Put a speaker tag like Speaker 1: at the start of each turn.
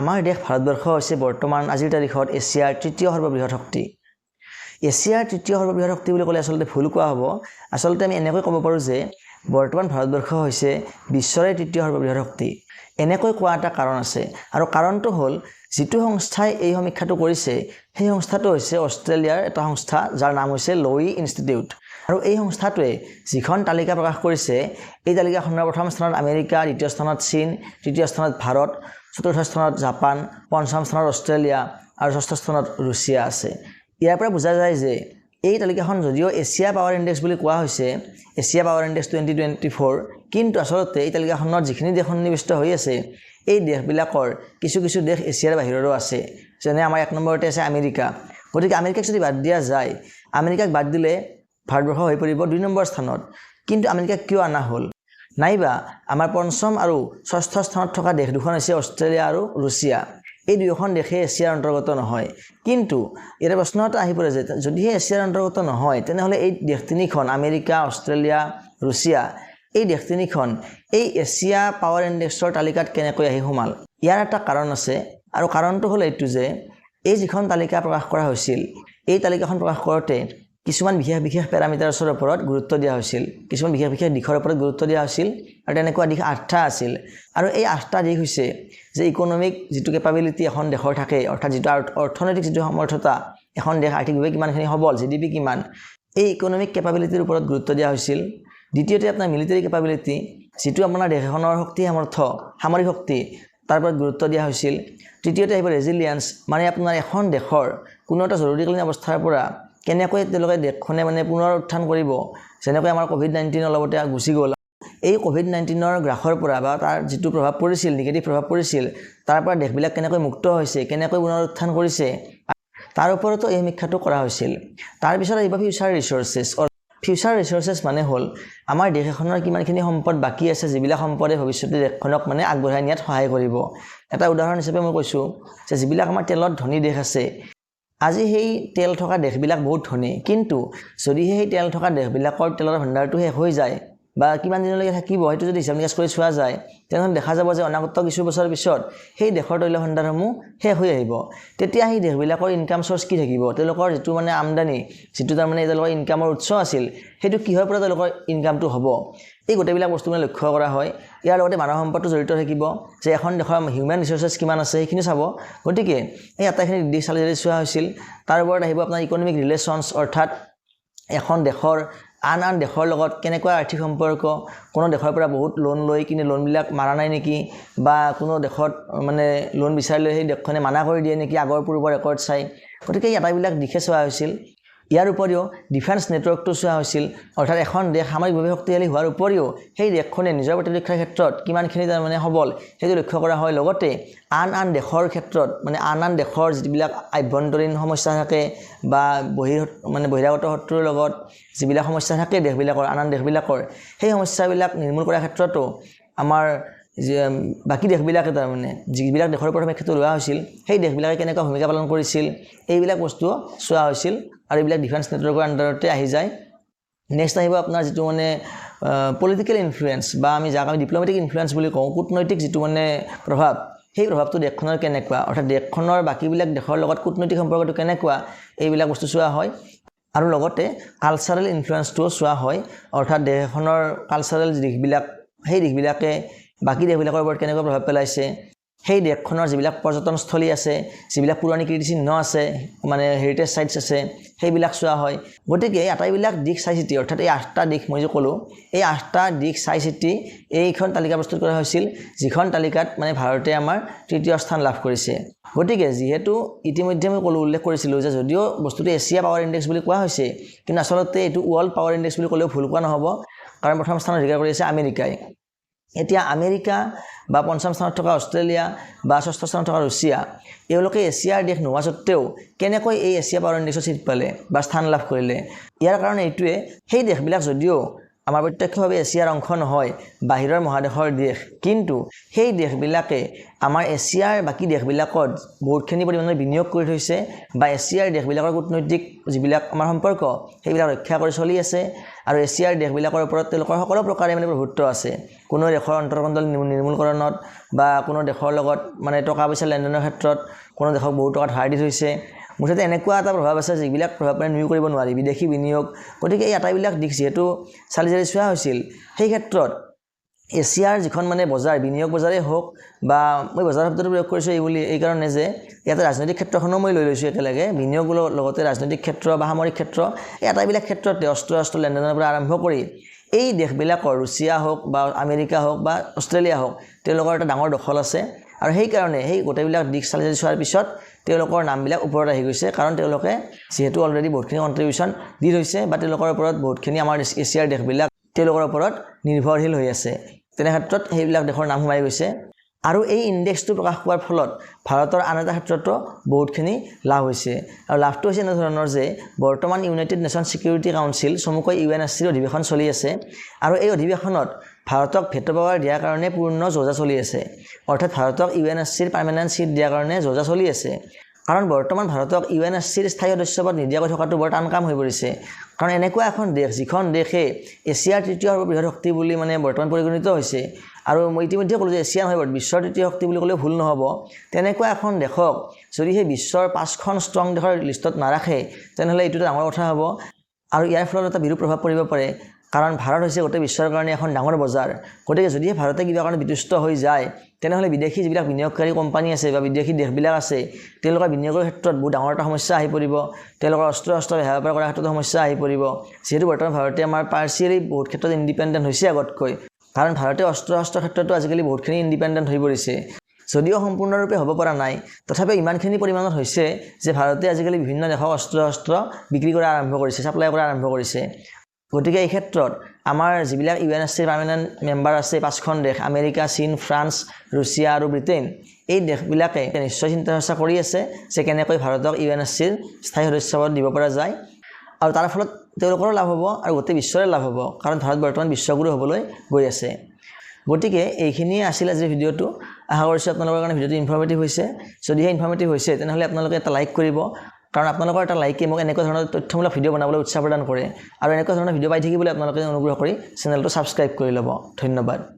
Speaker 1: আমাৰ দেশ ভাৰতবৰ্ষ হৈছে বৰ্তমান আজিৰ তাৰিখত এছিয়াৰ তৃতীয় সৰ্ববৃহৎ শক্তি। এছিয়াৰ তৃতীয় সৰ্ববৃহৎ শক্তি বুলি ক'লে আচলতে ভুল কোৱা হ'ব। আচলতে আমি এনেকৈ ক'ব পাৰোঁ যে বৰ্তমান ভাৰতবৰ্ষ হৈছে বিশ্বৰে তৃতীয় সৰ্ববৃহৎ শক্তি। এনেকৈ কোৱা এটা কাৰণ আছে, আৰু কাৰণটো হ'ল যিটো সংস্থাই এই সমীক্ষাটো কৰিছে সেই সংস্থাটো হৈছে অষ্ট্ৰেলিয়াৰ এটা সংস্থা যাৰ নাম হৈছে লোই ইনষ্টিটিউট। আৰু এই সংস্থাটোৱে যিখন তালিকা প্ৰকাশ কৰিছে এই তালিকাখনৰ প্ৰথম স্থানত আমেৰিকা, দ্বিতীয় স্থানত চীন, তৃতীয় স্থানত ভাৰত, চতুৰ্থ স্থানত জাপান, পঞ্চম স্থানত অষ্ট্ৰেলিয়া আৰু ষষ্ঠ স্থানত ৰুছিয়া আছে। ইয়াৰ পৰা বুজা যায় যে এই তালিকাখন যদিও এছিয়া পাৱাৰ ইণ্ডেক্স বুলি কোৱা হৈছে, এছিয়া পাৱাৰ ইণ্ডেক্স 2024, কিন্তু আচলতে এই তালিকাখনত যিখিনি দেশ সন্নিৱিষ্ট হৈ আছে এই দেশবিলাকৰ কিছু কিছু দেশ এছিয়াৰ বাহিৰৰো আছে। যেনে আমাৰ 1 নম্বৰতে আছে আমেৰিকা। গতিকে আমেৰিকাক যদি বাদ দিয়া যায়, আমেৰিকাক বাদ দিলে ভাৰতবৰ্ষ হৈ পৰিব 2 নম্বৰ স্থানত। কিন্তু আমেৰিকাক কিয় অনা হ'ল? নাইবা আমাৰ পঞ্চম আৰু ষষ্ঠ স্থানত থকা দেশ দুখন হৈছে অষ্ট্ৰেলিয়া আৰু ৰুছিয়া। এই দুয়োখন দেশে এছিয়াৰ অন্তৰ্গত নহয়। কিন্তু ইয়াৰ প্ৰশ্ন এটা আহি পৰে যে যদিহে এছিয়াৰ অন্তৰ্গত নহয় তেনেহ'লে এই দেশ তিনিখন আমেৰিকা, অষ্ট্ৰেলিয়া, ৰুছিয়া এই দেশ তিনিখন এই এছিয়া পাৱাৰ ইণ্ডেক্সৰ তালিকাত কেনেকৈ আহি সোমাল? ইয়াৰ এটা কাৰণ আছে, আৰু কাৰণটো হ'ল এইটো যে এই যিখন তালিকা প্ৰকাশ কৰা হৈছিল এই তালিকাখন প্ৰকাশ কৰোঁতে কিছুমান বিশেষ পেৰামিটাৰ্ছৰ ওপৰত গুৰুত্ব দিয়া হৈছিল, কিছুমান বিশেষ দিশৰ ওপৰত গুৰুত্ব দিয়া হৈছিল, আৰু তেনেকুৱা দিশ 8টা আছিল। আৰু এই 8টা দিশ হৈছে যে ইকনমিক যিটো কেপাবিলিটি এখন দেশৰ থাকে, অৰ্থাৎ যিটো অৰ্থনৈতিক যিটো সমৰ্থতা এখন দেশ আৰ্থিকভাৱে কিমানখিনি সবল, GDP কিমান, এই ইকনমিক কেপাবিলিটিৰ ওপৰত গুৰুত্ব দিয়া হৈছিল। দ্বিতীয়তে আপোনাৰ মিলিটাৰী কেপাবিলিটি, যিটো আপোনাৰ দেশ এখনৰ শক্তি সামৰ্থ্য, সামৰিক শক্তি, তাৰ ওপৰত গুৰুত্ব দিয়া হৈছিল। তৃতীয়তে আহিব ৰেজিলিয়েন্স, মানে আপোনাৰ এখন দেশৰ কোনো এটা জৰুৰীকালীন অৱস্থাৰ পৰা কেনেকৈ তেওঁলোকে দেশখনে পুনৰ উত্থান কৰিব। যেনেকৈ আমাৰ COVID-19 অলপতে গুচি গ'ল, এই COVID-19ৰ গ্ৰাসৰ পৰা বা তাৰ যিটো প্ৰভাৱ পৰিছিল, নিগেটিভ প্ৰভাৱ পৰিছিল, তাৰ পৰা দেশবিলাক কেনেকৈ মুক্ত হৈছে, কেনেকৈ পুনৰ উত্থান কৰিছে, তাৰ ওপৰতো এই সমীক্ষাটো কৰা হৈছিল। তাৰপিছত আহিব ফিউচাৰ ৰিচোৰ্চেছ। ফিউচাৰ ৰিচোৰ্চেছ মানে হ'ল আমাৰ দেশ এখনৰ কিমানখিনি সম্পদ বাকী আছে, যিবিলাক সম্পদে ভৱিষ্যতে দেশখনক আগবঢ়াই নিয়াত সহায় কৰিব। এটা উদাহৰণ হিচাপে মই কৈছোঁ যে যিবিলাক আমাৰ তেলত ধনী দেশ আছে, আজি সেই তেল থকা দেশবিলাক বহুত ধনী, কিন্তু যদিহে সেই তেল থকা দেশবিলাকৰ তেলৰ ভাণ্ডাৰটো শেষ হৈ যায় বা কিমান দিনলৈকে থাকিব সেইটো যদি হিচাপ নিকাচ কৰি চোৱা যায়, তেনেহ'লে দেখা যাব যে অনাগত কিছু বছৰ পিছত সেই দেশৰ তৈল ভাণ্ডাৰসমূহ শেষ হৈ আহিব। তেতিয়া সেই দেশবিলাকৰ ইনকাম চ'ৰ্চ কি থাকিব? তেওঁলোকৰ যিটো আমদানি, যিটো তেওঁলোকৰ ইনকামৰ উৎস আছিল, সেইটো কিহৰ পৰা তেওঁলোকৰ ইনকামটো হ'ব? এই গোটেইবিলাক বস্তু লক্ষ্য কৰা হয়। ইয়াৰ লগতে মানৱ সম্পদটো জড়িত থাকিব, যে এখন দেশৰ হিউমেন ৰিচোৰ্চেছ কিমান আছে সেইখিনি চাব। গতিকে এই আটাইখিনি দিশ চালি জাৰি চোৱা হৈছিল। তাৰ ওপৰত আহিব আপোনাৰ ইকনমিক ৰিলেশ্যনছ, অৰ্থাৎ এখন দেশৰ আন দেশৰ লগত কেনেকুৱা আৰ্থিক সম্পৰ্ক, কোনো দেশৰ পৰা বহুত লোন লৈ কিনে লোনবিলাক মাৰা নাই নেকি, বা কোনো দেশত লোন বিচাৰিলে সেই দেশখনে মানা কৰি দিয়ে নেকি আগৰ পূৰ্বৰ ৰেকৰ্ড চাই। গতিকে এই আটাইবিলাক দিশে চোৱা হৈছিল। ইয়াৰ উপৰিও ডিফেন্স নেটৱৰ্কটো চোৱা হৈছিল, অৰ্থাৎ এখন দেশ সামৰিকভাৱে শক্তিশালী হোৱাৰ উপৰিও সেই দেশখনে নিজৰ প্ৰতিৰক্ষাৰ ক্ষেত্ৰত কিমানখিনি সবল সেইটো লক্ষ্য কৰা হয়। লগতে আন দেশৰ ক্ষেত্ৰত আন দেশৰ যিবিলাক আভ্যন্তৰীণ সমস্যা থাকে বা বহিৰাগত শত্ৰুৰ লগত যিবিলাক সমস্যা থাকে দেশবিলাকৰ, আন দেশবিলাকৰ, সেই সমস্যাবিলাক নিৰ্মূল কৰাৰ ক্ষেত্ৰতো আমাৰ বাকী দেশবিলাকে যিবিলাক দেশৰ ওপৰত সমীক্ষাটো লোৱা হৈছিল সেই দেশবিলাকে কেনেকুৱা ভূমিকা পালন কৰিছিল, এইবিলাক বস্তু চোৱা হৈছিল। আৰু এইবিলাক ডিফেন্স নেটৱৰ্কৰ আণ্ডাৰতে আহি যায়। নেক্সট আহিব আপোনাৰ যিটো পলিটিকেল ইনফ্লুৱেঞ্চ, বা যাক আমি ডিপ্ল'মেটিক ইনফ্লুৱেঞ্চ বুলি কওঁ, কূটনৈতিক যিটো প্ৰভাৱ, সেই প্ৰভাৱটো দেশখনৰ কেনেকুৱা, অৰ্থাৎ দেশখনৰ বাকীবিলাক দেশৰ লগত কূটনৈতিক সম্পৰ্কটো কেনেকুৱা, এইবিলাক বস্তু চোৱা হয়। আৰু লগতে কালচাৰেল ইনফ্লুৱেঞ্চটোও চোৱা হয়, অৰ্থাৎ দেশ এখনৰ কালচাৰেল দিশবিলাক, সেই দিশবিলাকে বাকী দেশবিলাকৰ ওপৰত কেনেকুৱা প্ৰভাৱ পেলাইছে, সেই দেশখনৰ যিবিলাক পৰ্যটনস্থলী আছে, যিবিলাক পুৰণি কীৰ্তিচিহ্ন আছে, হেৰিটেজ চাইটছ আছে, সেইবিলাক চোৱা হয়। গতিকে এই আটাইবিলাক দিশ চাই চিতি, অৰ্থাৎ এই 8টা দিশ মই যে ক'লোঁ, এই 8টা দিশ চাই চিতি এইখন তালিকা প্ৰস্তুত কৰা হৈছিল, যিখন তালিকাত ভাৰতে আমাৰ তৃতীয় স্থান লাভ কৰিছে। গতিকে যিহেতু ইতিমধ্যে মই উল্লেখ কৰিছিলোঁ যে যদিও বস্তুটো এছিয়া পাৱাৰ ইণ্ডেক্স বুলি কোৱা হৈছে, কিন্তু আচলতে এইটো ৱৰ্ল্ড পাৱাৰ ইণ্ডেক্স বুলি ক'লেও ভুল কোৱা নহ'ব, কাৰণ প্ৰথম স্থানত অধিকাৰ কৰি আছে আমেৰিকাই। এতিয়া আমেৰিকা বা পঞ্চম স্থানত থকা অষ্ট্ৰেলিয়া বা ষষ্ঠ স্থানত থকা ৰুছিয়া, এওঁলোকে এছিয়াৰ দেশ নোহোৱা স্বত্তেও কেনেকৈ এই এছিয়া পাৱাৰ ইণ্ডেক্সত চিট পালে বা স্থান লাভ কৰিলে? ইয়াৰ কাৰণ এইটোৱে, সেই দেশবিলাক যদিও আমাৰ প্ৰত্যক্ষভাৱে এছিয়াৰ অংশ নহয়, বাহিৰৰ মহাদেশৰ দেশ, কিন্তু সেই দেশবিলাকে আমাৰ এছিয়াৰ বাকী দেশবিলাকত বহুতখিনি পৰিমাণৰ বিনিয়োগ কৰি থৈছে বা এছিয়াৰ দেশবিলাকৰ কূটনৈতিক যিবিলাক আমাৰ সম্পৰ্ক সেইবিলাক ৰক্ষা কৰি চলি আছে আৰু এছিয়াৰ দেশবিলাকৰ ওপৰত তেওঁলোকৰ সকলো প্ৰকাৰে মানে প্ৰভুত্ব আছে। কোনো দেশৰ অন্তৰ্কণ্ডল নিৰ্মূলকৰণত বা কোনো দেশৰ লগত মানে টকা পইচা লেনদেনৰ ক্ষেত্ৰত কোনো দেশক বহুত টকা ধাৰ দি থৈছে। মুঠতে এনেকুৱা এটা প্ৰভাৱ আছে যিবিলাক প্ৰভাৱ মানে নুই কৰিব নোৱাৰি, বিদেশী বিনিয়োগ। গতিকে এই আটাইবিলাক দিশ যিহেতু চালি জাৰি চোৱা হৈছিল, সেই ক্ষেত্ৰত এছিয়াৰ যিখন মানে বজাৰ, বিনিয়োগ বজাৰেই হওক বা মই বজাৰ শব্দটো প্ৰয়োগ কৰিছোঁ এই কাৰণে যে ইয়াতে ৰাজনৈতিক ক্ষেত্ৰখনো মই লৈ লৈছোঁ একেলগে, বিনিয়োগৰ লগতে ৰাজনৈতিক ক্ষেত্ৰ বা সামৰিক ক্ষেত্ৰ, এই আটাইবিলাক ক্ষেত্ৰতে অস্ত্ৰ লেনদেনৰ পৰা আৰম্ভ কৰি এই দেশবিলাকৰ ৰুছিয়া হওক বা আমেৰিকা হওক বা অষ্ট্ৰেলিয়া হওক তেওঁলোকৰ এটা ডাঙৰ দখল আছে আৰু সেইকাৰণে সেই গোটেইবিলাক দিশ চালি জাৰি চোৱাৰ পিছত তেওঁলোকৰ নামবিলাক ওপৰত আহি গৈছে, কাৰণ তেওঁলোকে যিহেতু অলৰেডি বহুতখিনি কণ্ট্ৰিবিউশ্যন দি থৈছে বা তেওঁলোকৰ ওপৰত বহুতখিনি আমাৰ এছিয়াৰ দেশবিলাক তেওঁলোকৰ ওপৰত নিৰ্ভৰশীল হৈ আছে। তেনে ক্ষেত্ৰত সেইবিলাক দেশৰ নাম সোমাই গৈছে আৰু এই ইণ্ডেক্সটো প্ৰকাশ পোৱাৰ ফলত ভাৰতৰ আন এটা ক্ষেত্ৰতো বহুতখিনি লাভ হৈছে। আৰু লাভটো হৈছে এনেধৰণৰ যে বৰ্তমান ইউনাইটেড নেশ্যন ছিকিউৰিটি কাউন্সিল চমুকৈ UNSCৰ অধিৱেশন চলি আছে আৰু এই অধিৱেশনত ভাৰতক ভেটো পাৱাৰ দিয়াৰ কাৰণে পূৰ্ণ যোজা চলি আছে, অৰ্থাৎ ভাৰতক UNSCৰ পাৰ্মানেণ্ট ছিট দিয়াৰ কাৰণে যোজা চলি আছে। কাৰণ বৰ্তমান ভাৰতক UNSCৰ স্থায়ী সদস্যপদ নিদিয়াকৈ থকাটো বৰ টান কাম হৈ পৰিছে, কাৰণ এনেকুৱা এখন দেশ যিখন দেশে এছিয়াৰ তৃতীয় সৰ্ববৃহৎ শক্তি বুলি মানে বৰ্তমান পৰিগণিত হৈছে আৰু মই ইতিমধ্যে ক'লোঁ যে এছিয়া নহয়, বিশ্বৰ তৃতীয় শক্তি বুলি ক'লেও ভুল নহ'ব। তেনেকুৱা এখন দেশক যদি সেই বিশ্বৰ 5খন ষ্ট্ৰং দেশৰ লিষ্টত নাৰাখে তেনেহ'লে এইটো ডাঙৰ কথা হ'ব আৰু ইয়াৰ ফলত এটা বিৰূপ প্ৰভাৱ পৰিব পাৰে, কাৰণ ভাৰত হৈছে গোটেই বিশ্বৰ কাৰণে এখন ডাঙৰ বজাৰ। গতিকে যদিহে ভাৰতে কিবা কাৰণে বিতুষ্ট হৈ যায় তেনেহ'লে বিদেশী যিবিলাক বিনিয়োগকাৰী কোম্পানী আছে বা বিদেশী দেশবিলাক আছে তেওঁলোকৰ বিনিয়োগৰ ক্ষেত্ৰত বহুত ডাঙৰ এটা সমস্যা আহি পৰিব, তেওঁলোকৰ অস্ত্ৰ বেহাৰ কৰাৰ ক্ষেত্ৰত সমস্যা আহি পৰিব। যিহেতু বৰ্তমান ভাৰতে আমাৰ পাৰ্চিয়েলি বহুত ক্ষেত্ৰত ইণ্ডিপেণ্ডেণ্ট হৈছে আগতকৈ, কাৰণ ভাৰতে অস্ত্ৰ ক্ষেত্ৰতো আজিকালি বহুতখিনি ইণ্ডিপেণ্ডেণ্ট হৈ পৰিছে। যদিও সম্পূৰ্ণৰূপে হ'ব পৰা নাই, তথাপিও ইমানখিনি পৰিমাণত হৈছে যে ভাৰতে আজিকালি বিভিন্ন দেশক অস্ত্ৰ বিক্ৰী কৰা আৰম্ভ কৰিছে, ছাপ্লাই কৰা আৰম্ভ কৰিছে। গতিকে এই ক্ষেত্ৰত আমাৰ যিবিলাক UNSCৰ পাৰ্মানেণ্ট মেম্বাৰ আছে 5খন দেশ, আমেৰিকা, চীন, ফ্ৰান্স, ৰুছিয়া আৰু ব্ৰিটেইন, এই দেশবিলাকে নিশ্চয় চিন্তা চৰ্চা কৰি আছে যে কেনেকৈ ভাৰতক UNSCৰ স্থায়ী সদস্যপদ দিব পৰা যায় আৰু তাৰ ফলত তেওঁলোকৰো লাভ হ'ব আৰু গোটেই বিশ্বৰে লাভ হ'ব, কাৰণ ভাৰত বৰ্তমান বিশ্বগুৰু হ'বলৈ গৈ আছে। গতিকে এইখিনিয়ে আছিল আজিৰ ভিডিঅ'টো। আশা কৰিছোঁ আপোনালোকৰ কাৰণে ভিডিঅ'টো ইনফৰ্মেটিভ হৈছে। যদিহে ইনফৰ্মেটিভ হৈছে তেনেহ'লে আপোনালোকে এটা লাইক কৰিব, কাৰণ আপোনালোকৰ এটা লাইকে মোক এনেকুৱা ধৰণৰ তথ্যমূলক ভিডিঅ' বনাবলৈ উৎসাহ প্ৰদান কৰে আৰু এনেকুৱা ধৰণৰ ভিডিঅ' পাই থাকিবলৈ আপোনালোকে অনুগ্ৰহ কৰি চেনেলটো ছাবস্ক্ৰাইব কৰি ল'ব। ধন্যবাদ।